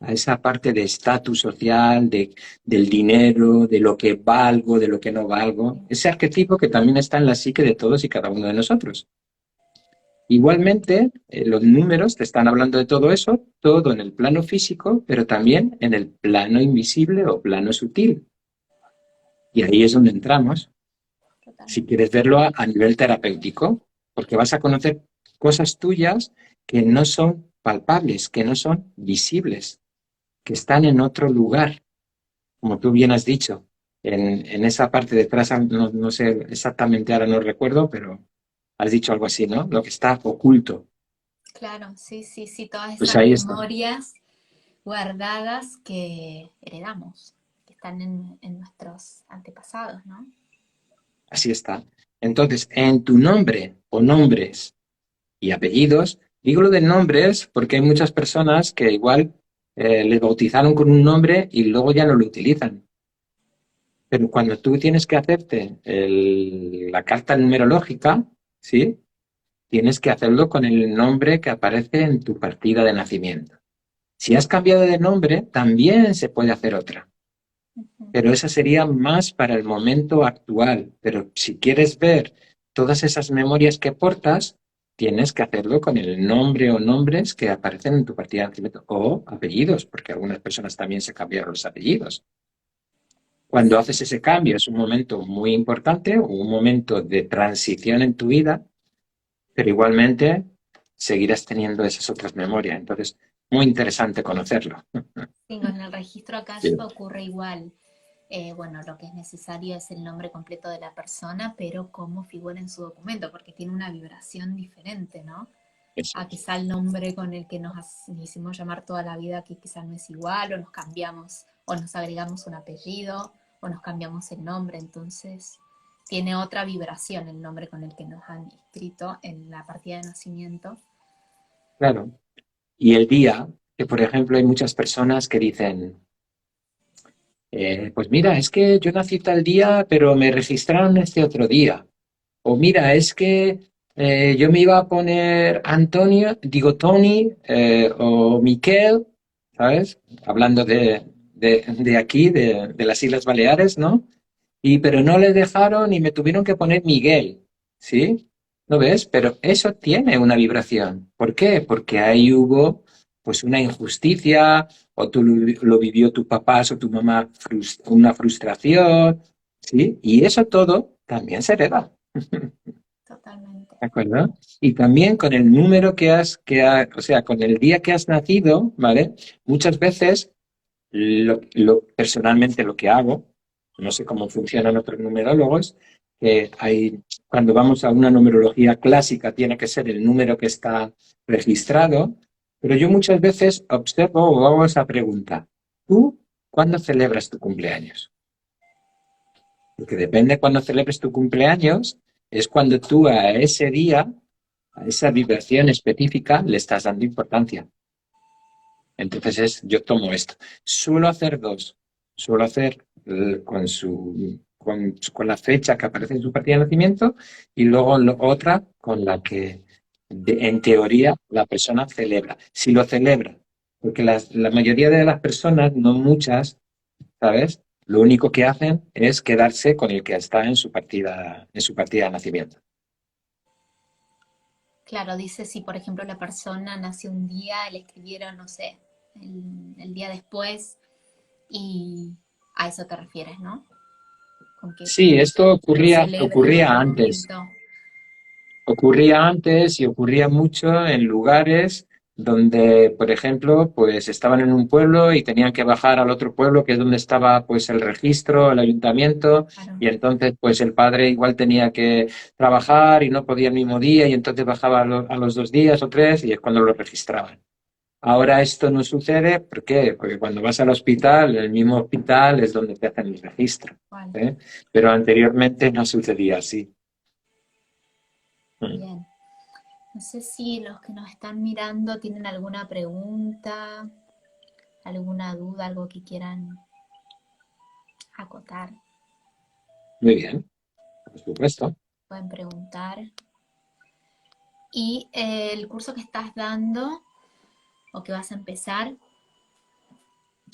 a esa parte de estatus social, del dinero, de lo que valgo, de lo que no valgo, ese arquetipo que también está en la psique de todos y cada uno de nosotros. Igualmente, los números te están hablando de todo eso, todo en el plano físico, pero también en el plano invisible o plano sutil. Y ahí es donde entramos, si totalmente. quieres verlo a nivel terapéutico, porque vas a conocer cosas tuyas que no son palpables, que no son visibles, que están en otro lugar, como tú bien has dicho. En esa parte de atrás, no sé exactamente, ahora no recuerdo, pero has dicho algo así, ¿no? Lo que está oculto. Claro, sí, sí, sí, todas Pues esas ahí está. memorias guardadas que heredamos, que están en nuestros antepasados, ¿no? Así está. Entonces, en tu nombre o nombres y apellidos, digo lo de nombres porque hay muchas personas que igual les bautizaron con un nombre y luego ya no lo utilizan. Pero cuando tú tienes que hacerte la carta numerológica, ¿sí? Tienes que hacerlo con el nombre que aparece en tu partida de nacimiento. Si has cambiado de nombre, también se puede hacer otra. Ujú. Pero esa sería más para el momento actual. Pero si quieres ver todas esas memorias que portas, tienes que hacerlo con el nombre o nombres que aparecen en tu partida de nacimiento o apellidos, porque algunas personas también se cambiaron los apellidos. Cuando Sí, haces ese cambio es un momento muy importante, un momento de transición en tu vida, pero igualmente seguirás teniendo esas otras memorias. Entonces, muy interesante conocerlo. sí, con el registro acá Bien. ocurre igual. Bueno, lo que es necesario es el nombre completo de la persona, pero cómo figura en su documento, porque tiene una vibración diferente, ¿no? Eso A es. quizá el nombre con el que hicimos llamar toda la vida, que quizá no es igual, o nos cambiamos, o nos agregamos un apellido, o nos cambiamos el nombre, entonces tiene otra vibración el nombre con el que nos han inscrito en la partida de nacimiento. Claro. Y el día, que por ejemplo hay muchas personas que dicen, Pues mira, es que yo nací tal día, pero me registraron este otro día. O mira, es que yo me iba a poner Antonio, digo Tony, o Miquel, ¿sabes? Hablando de aquí, de las Islas Baleares, ¿no? Pero no le dejaron y me tuvieron que poner Miguel, ¿sí? ¿No ves? Pero eso tiene una vibración. ¿Por qué? Porque ahí hubo pues una injusticia, o lo vivió tu papá o tu mamá, una frustración, ¿sí? Y eso todo también se hereda. Totalmente. ¿De acuerdo? Y también con el número o sea, con el día que has nacido, ¿vale? Muchas veces, personalmente lo que hago, no sé cómo funcionan otros numerólogos, que cuando vamos a una numerología clásica tiene que ser el número que está registrado, pero yo muchas veces observo o hago esa pregunta. ¿Tú cuándo celebras tu cumpleaños? Porque depende cuando celebres tu cumpleaños, es cuando tú a ese día, a esa vibración específica, le estás dando importancia. Entonces yo tomo esto. Suelo hacer dos. Suelo hacer con la fecha que aparece en su partida de nacimiento y luego otra con la que en teoría la persona celebra. Si lo celebra, porque la mayoría de las personas, no muchas, ¿sabes? Lo único que hacen es quedarse con el que está en su partida de nacimiento. Claro, dice si por ejemplo la persona nació un día, le escribieron, no sé, el día después y a eso te refieres, ¿no? Con que Sí, esto lo celebra en ocurría otro antes. momento. Ocurría antes y ocurría mucho en lugares donde, por ejemplo, pues estaban en un pueblo y tenían que bajar al otro pueblo, que es donde estaba pues el registro, el ayuntamiento, Claro, y entonces pues el padre igual tenía que trabajar y no podía el mismo día y entonces bajaba a los 2 días o 3 y es cuando lo registraban. Ahora esto no sucede, ¿por qué? Porque cuando vas al hospital, el mismo hospital es donde te hacen el registro, igual. ¿eh? Pero anteriormente no sucedía así. Mm. Bien. No sé si los que nos están mirando tienen alguna pregunta, alguna duda, algo que quieran acotar. Muy bien, por supuesto. Pueden preguntar. Y el curso que estás dando o que vas a empezar,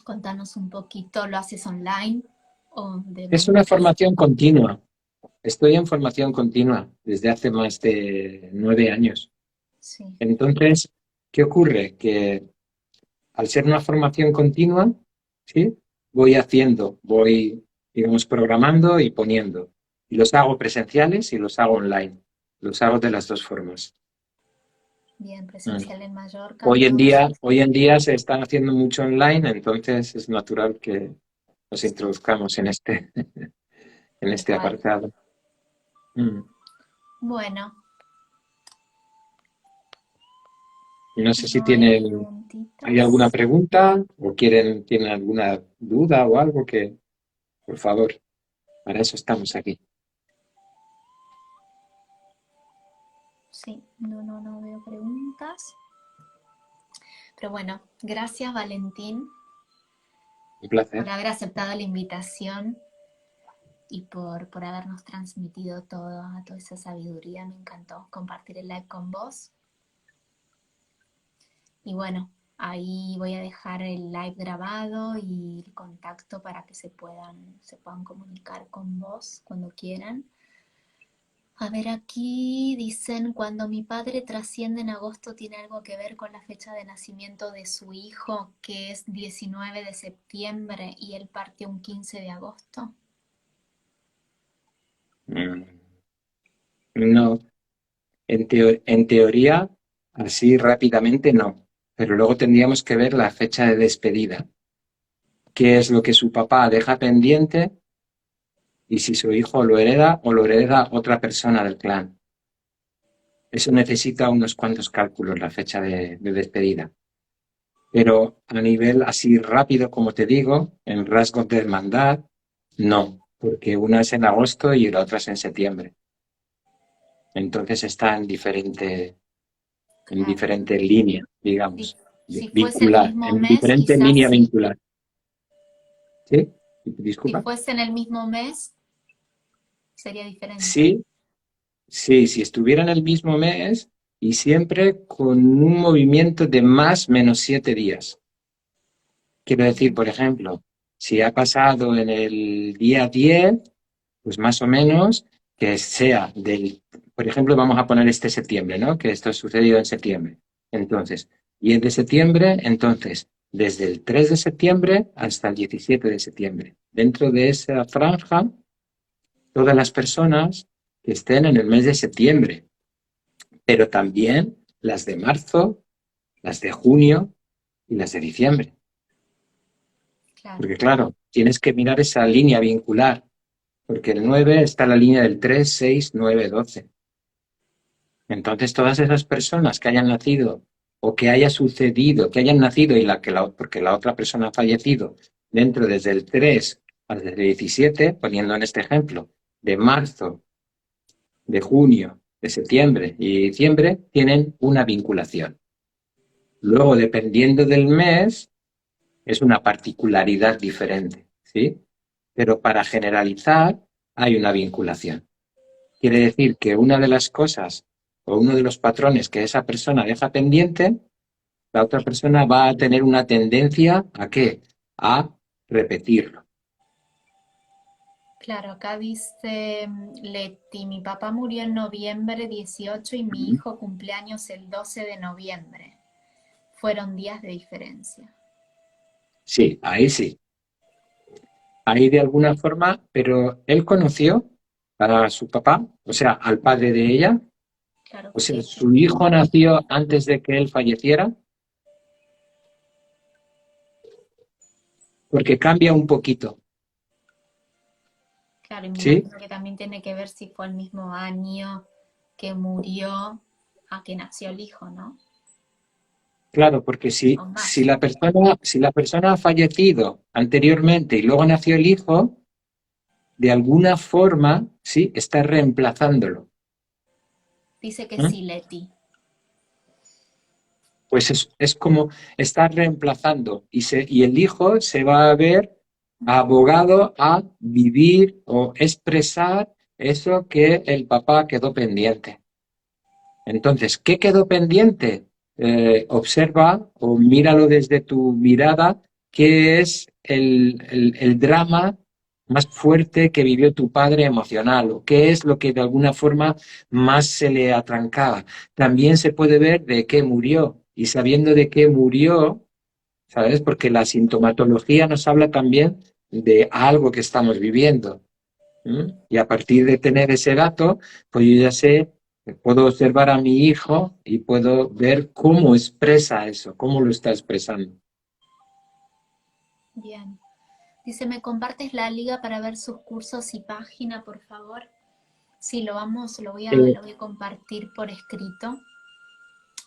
contanos un poquito, ¿lo haces online o de Es manera una presencial? formación continua. Estoy en formación continua desde hace más de 9 años. Sí, Entonces, ¿qué ocurre? Que al ser una formación continua, ¿sí? Voy, digamos, programando y poniendo. Y los hago presenciales y los hago online. Los hago de las dos formas. bien, Mm. presencial en Mallorca entonces. Hoy en día se están haciendo mucho online, entonces es natural que nos Sí, introduzcamos en tal este cual. apartado. Mm. Bueno, No sé si si no hay hay alguna preguntitas. pregunta o tienen alguna duda o algo que, por favor, para eso estamos aquí. Sí, no veo preguntas. Pero bueno, gracias Valentín Un por placer. haber aceptado la invitación y por habernos transmitido toda esa sabiduría. Me encantó compartir el live con vos. Y bueno, ahí voy a dejar el live grabado y el contacto para que se puedan comunicar con vos cuando quieran. A ver, aquí dicen, cuando mi padre trasciende en agosto, ¿tiene algo que ver con la fecha de nacimiento de su hijo, que es 19 de septiembre y él partió un 15 de agosto? Mm, No, en teoría, así rápidamente no, pero luego tendríamos que ver la fecha de despedida, qué es lo que su papá deja pendiente y si su hijo lo hereda o lo hereda otra persona del clan. Eso necesita unos cuantos cálculos, la fecha de despedida. Pero a nivel así rápido, como te digo, en rasgos de hermandad, no, porque una es en agosto y la otra es en septiembre. Entonces está en Claro. diferente línea, Si, digamos, si fuese el vincular, mismo en mes, diferente quizás línea sí. vincular. ¿Sí? Si Disculpa. fuese en el mismo mes, sería diferente. Sí, sí, si estuviera en el mismo mes y siempre con un movimiento de más menos 7 días. Quiero decir, Bien, por ejemplo, si ha pasado en el día 10, pues más o menos que sea del, por ejemplo, vamos a poner este septiembre, ¿no? Que esto ha sucedido en septiembre. Entonces, 10 de septiembre, entonces, desde el 3 de septiembre hasta el 17 de septiembre. Dentro de esa franja, todas las personas que estén en el mes de septiembre, pero también las de marzo, las de junio y las de diciembre. claro, Porque claro, tienes que mirar esa línea vincular, porque el 9 está en la línea del 3, 6, 9, 12. Entonces, todas esas personas que hayan nacido o que haya sucedido, que hayan nacido y porque la otra persona ha fallecido dentro desde el 3 al 17, poniendo en este ejemplo, de marzo, de junio, de septiembre y diciembre, tienen una vinculación. Luego, dependiendo del mes, es una particularidad diferente, ¿sí? Pero para generalizar, hay una vinculación. Quiere decir que una de las cosas o uno de los patrones que esa persona deja pendiente, la otra persona va a tener una tendencia ¿a qué? A repetirlo. claro. Acá dice Leti, mi papá murió en noviembre 18 y mi Ujú. hijo cumpleaños el 12 de noviembre. Fueron días de diferencia. Sí, ahí sí. Ahí de alguna forma, pero él conoció a su papá, o sea, al padre de ella, Claro, o sea, sí, sí. su hijo nació antes de que él falleciera, porque cambia un poquito, Claro, y me ¿sí? imagino que también tiene que ver si fue el mismo año que murió a que nació el hijo, ¿no? Claro, porque O si más. la persona ha fallecido anteriormente y luego nació el hijo, de alguna forma, sí, está reemplazándolo. Dice que ¿Eh? sí, Leti. Pues es como estar reemplazando y el hijo se va a ver abogado a vivir o expresar eso que el papá quedó pendiente. Entonces, ¿qué quedó pendiente? Observa o míralo desde tu mirada, ¿qué es el drama más fuerte que vivió tu padre emocional? ¿O qué es lo que de alguna forma más se le atrancaba? También se puede ver de qué murió. Y sabiendo de qué murió, ¿sabes? Porque la sintomatología nos habla también de algo que estamos viviendo. Y a partir de tener ese dato, pues yo ya sé, puedo observar a mi hijo y puedo ver cómo expresa eso, cómo lo está expresando. Bien. Dice, ¿me compartes la liga para ver sus cursos y página, por favor? Sí, Eh, lo voy a compartir por escrito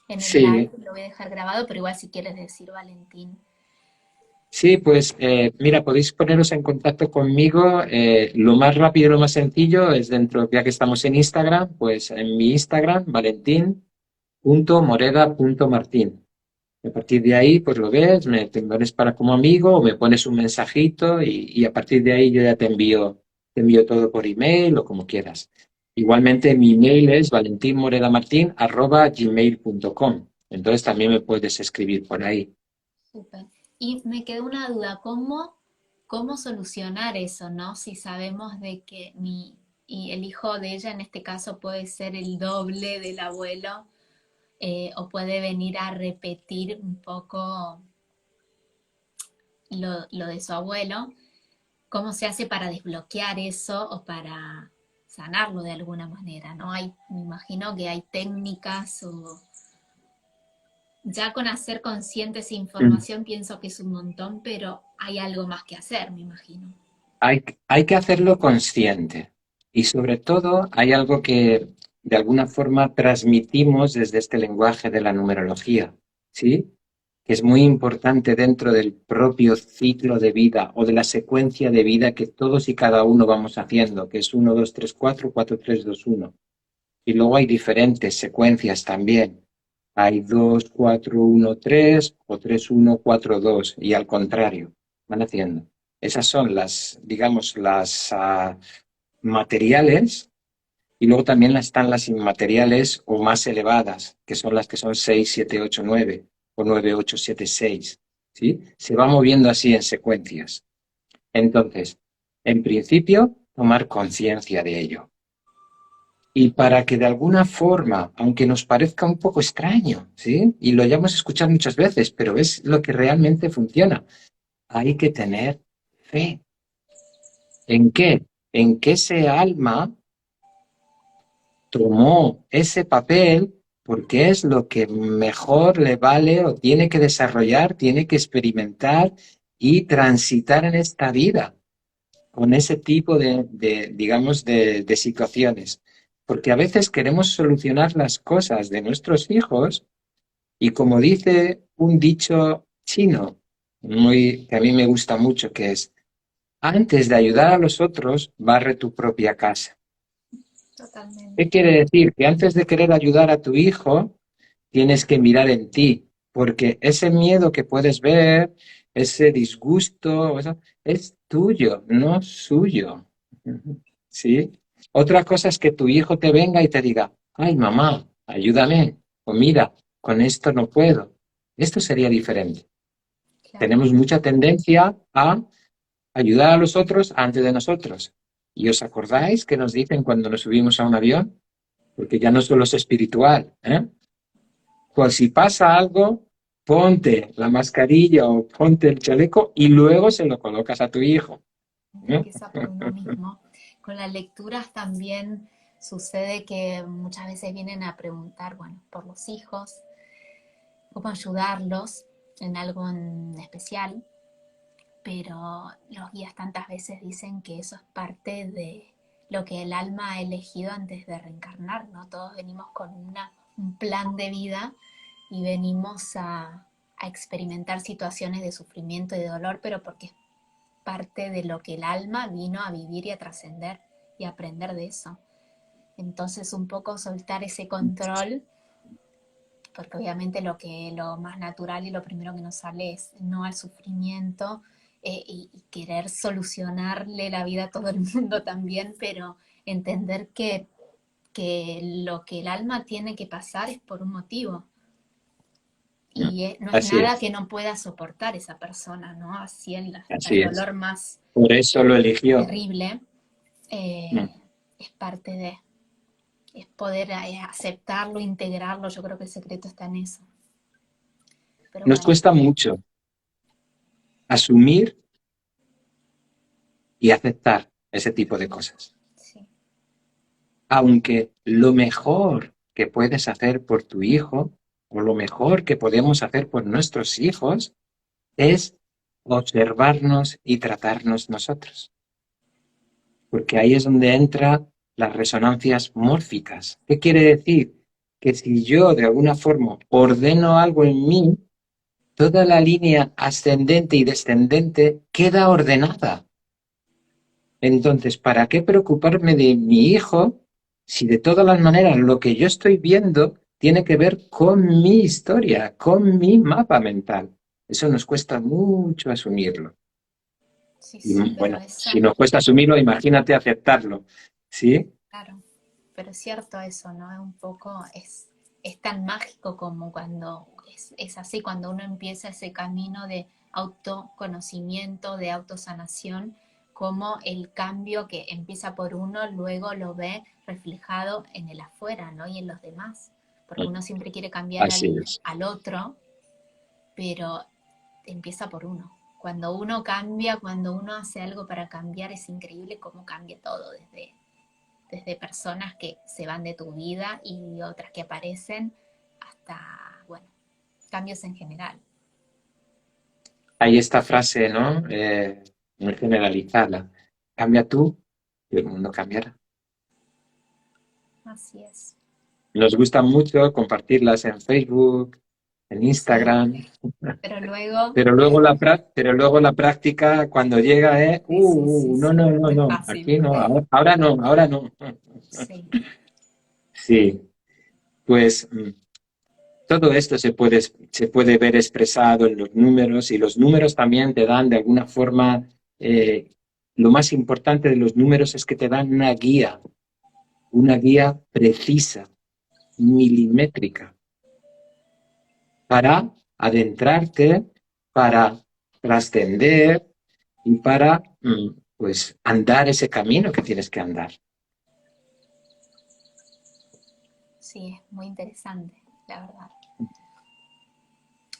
en el live, sí, lo voy a dejar grabado, pero igual si quieres decir Valentín. sí, pues mira, podéis poneros en contacto conmigo. Lo más rápido y lo más sencillo es dentro, ya que estamos en Instagram, pues en mi Instagram, valentín.moreda.martín. A partir de ahí, pues lo ves, te pones para como amigo o me pones un mensajito y a partir de ahí yo ya te envío todo por email o como quieras. Igualmente mi email es valentinmoredamartin@gmail.com. Entonces también me puedes escribir por ahí. Súper. Y me quedó una duda, cómo solucionar eso, ¿no? Si sabemos de que y el hijo de ella en este caso puede ser el doble del abuelo, o puede venir a repetir un poco lo de su abuelo. ¿Cómo se hace para desbloquear eso o para sanarlo de alguna manera? ¿No? Me imagino que hay técnicas o ya con hacer consciente esa Mm. información pienso que es un montón, pero hay algo más que hacer, me imagino. Hay que hacerlo consciente y sobre todo hay algo que de alguna forma transmitimos desde este lenguaje de la numerología, ¿sí? Que es muy importante dentro del propio ciclo de vida o de la secuencia de vida que todos y cada uno vamos haciendo, que es 1, 2, 3, 4, 4, 3, 2, 1. Y luego hay diferentes secuencias también. Hay 2, 4, 1, 3 o 3, 1, 4, 2 y al contrario, van haciendo. Esas son las, digamos, las materiales, y luego también están las inmateriales o más elevadas, que son las que son 6, 7, 8, 9 o 9, 8, 7, 6. ¿Sí? Se va moviendo así en secuencias. Entonces, en principio, tomar conciencia de ello. Y para que de alguna forma, aunque nos parezca un poco extraño, ¿sí? Y lo hayamos escuchado muchas veces, pero es lo que realmente funciona, hay que tener fe. ¿En qué? En que ese alma tomó ese papel porque es lo que mejor le vale o tiene que desarrollar, tiene que experimentar y transitar en esta vida con ese tipo digamos, de situaciones. Porque a veces queremos solucionar las cosas de nuestros hijos y como dice un dicho chino, que a mí me gusta mucho, que es, antes de ayudar a los otros, barre tu propia casa. ¿Qué Totalmente. quiere decir? Que antes de querer ayudar a tu hijo, tienes que mirar en ti, porque ese miedo que puedes ver, ese disgusto, es tuyo, no suyo. ¿Sí? Otra cosa es que tu hijo te venga y te diga, ay, mamá, ayúdame, o mira, con esto no puedo. Esto sería diferente. Claro. Tenemos mucha tendencia a ayudar a los otros antes de nosotros. ¿Y os acordáis que nos dicen cuando nos subimos a un avión? Porque ya no solo es espiritual, ¿eh? Pues si pasa algo, ponte la mascarilla o ponte el chaleco y luego se lo colocas a tu hijo, ¿eh? Empieza por uno mismo. Con las lecturas también sucede que muchas veces vienen a preguntar, bueno, por los hijos, cómo ayudarlos en algo en especial, pero los guías tantas veces dicen que eso es parte de lo que el alma ha elegido antes de reencarnar, ¿no? Todos venimos con un plan de vida y venimos a experimentar situaciones de sufrimiento y de dolor, pero porque es parte de lo que el alma vino a vivir y a trascender y aprender de eso. Entonces un poco soltar ese control, porque obviamente lo más natural y lo primero que nos sale es no al sufrimiento, y querer solucionarle la vida a todo el mundo también, pero entender que lo que el alma tiene que pasar es por un motivo. Y no es Así nada es, que no pueda soportar esa persona, ¿no? Así el así es. dolor más Por eso lo eligió. terrible, eh, es parte de, es poder aceptarlo, integrarlo. Yo creo que el secreto está en eso. Pero Nos bueno, cuesta mucho asumir y aceptar ese tipo de cosas. sí, Aunque lo mejor que puedes hacer por tu hijo o lo mejor que podemos hacer por nuestros hijos es observarnos y tratarnos nosotros. Porque ahí es donde entran las resonancias mórficas. ¿Qué quiere decir? Que si yo de alguna forma ordeno algo en mí, toda la línea ascendente y descendente queda ordenada. Entonces, ¿para qué preocuparme de mi hijo si de todas las maneras lo que yo estoy viendo tiene que ver con mi historia, con mi mapa mental? Eso nos cuesta mucho asumirlo. sí, Y sí, pero bueno, eso, si nos cuesta asumirlo, imagínate aceptarlo. ¿Sí? claro, pero es cierto eso, ¿no? Es un poco, es tan mágico como cuando es así, cuando uno empieza ese camino de autoconocimiento, de autosanación, como el cambio que empieza por uno, luego lo ve reflejado en el afuera, ¿no? Y en los demás, porque uno siempre quiere cambiar Así es. al otro, pero empieza por uno. Cuando uno cambia, cuando uno hace algo para cambiar, es increíble cómo cambia todo, desde personas que se van de tu vida y otras que aparecen, hasta, bueno, cambios en general. Hay esta frase, ¿no? Muy generalizada. Cambia tú y el mundo cambiará. Así es. Nos gusta mucho compartirlas en Facebook, en Sí, Instagram, pero luego, pero luego la práctica cuando llega es, sí, sí, sí, no, sí, no, no, no es no, fácil. aquí no, ahora no, ahora no. Sí, Sí, pues todo esto se puede ver expresado en los números y los números también te dan de alguna forma lo más importante de los números es que te dan una guía precisa, milimétrica, para adentrarte, para trascender y para pues andar ese camino que tienes que andar. Sí, es muy interesante, la verdad.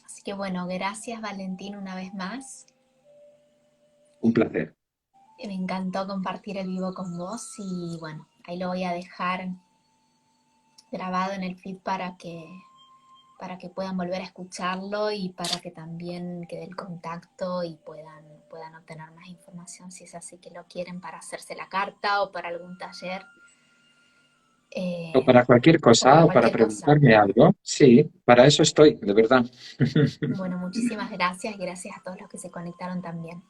Así que bueno, gracias Valentín una vez más. Un placer. Me encantó compartir el vivo con vos y bueno, ahí lo voy a dejar grabado en el feed para que puedan volver a escucharlo y para que también quede el contacto y puedan obtener más información si es así que lo quieren para hacerse la carta o para algún taller O para cualquier o cosa, para o para cualquier cosa. preguntarme algo. Sí, para eso estoy, de verdad. Bueno, muchísimas gracias y gracias a todos los que se conectaron también.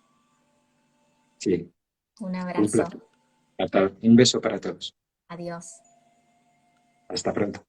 Sí, Un un abrazo. placer. Un beso para todos. Adiós. Hasta pronto.